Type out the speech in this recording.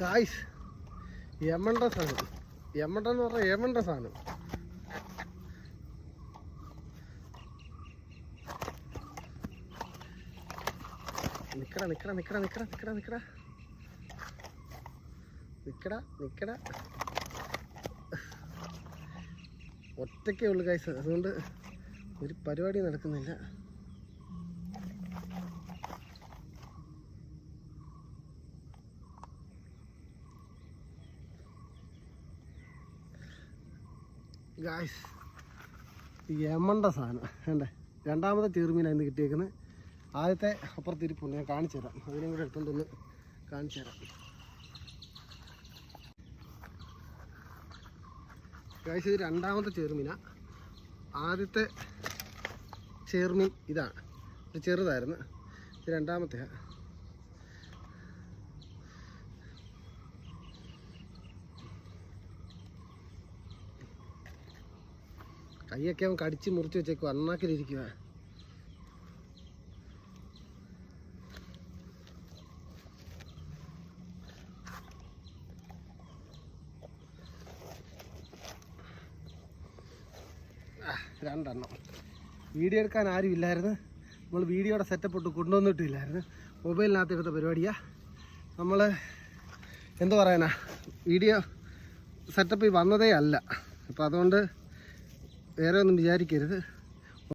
Guys യമണ്ട സാധനം, യമണ്ട എന്ന് പറഞ്ഞാൽ യമണ്ട സാധനം. നിക്കടാ നിക്കടാ നിക്കടാ നിക്കടാ നിക്കടാ നിക്കടാ നിക്കടാ നിക്കടാ. ഒറ്റയ്ക്കേ ഉള്ളു ഗായ്സ്, അതുകൊണ്ട് ഒരു പരിപാടി നടക്കുന്നില്ല. ഗായ്സ് യമണ്ട സാധനം വേണ്ടേ, രണ്ടാമത്തെ ചെറുമീനായിരുന്നു കിട്ടിയേക്കുന്നത്. ആദ്യത്തെ അപ്പുറത്തിരിപ്പുണ്ട്, ഞാൻ കാണിച്ചു തരാം. അതിനും കൂടെ എടുത്തുകൊണ്ടൊന്ന് കാണിച്ചു തരാം. ഗായ്സ് ഇത് രണ്ടാമത്തെ ചെറുമീനാ. ആദ്യത്തെ ചെറുമീൻ ഇതാണ്, ഇത് ചെറുതായിരുന്നു. ഇത് രണ്ടാമത്തെ. കൈയൊക്കെ അവൻ കടിച്ച് മുറിച്ച് വെച്ചേക്കും, അണ്ണാക്കിലിരിക്കുക. രണ്ടെണ്ണം. വീഡിയോ എടുക്കാൻ ആരും ഇല്ലായിരുന്നു. നമ്മൾ വീഡിയോയുടെ സെറ്റപ്പ് ഇട്ട് കൊണ്ടുവന്നിട്ടില്ലായിരുന്നു. മൊബൈലിനകത്ത് എടുത്ത പരിപാടിയാണ്. നമ്മൾ എന്താ പറയാനാ, വീഡിയോ സെറ്റപ്പ് വന്നതേ അല്ല. അപ്പോൾ അതുകൊണ്ട് വേറെ ഒന്നും വിചാരിക്കരുത്.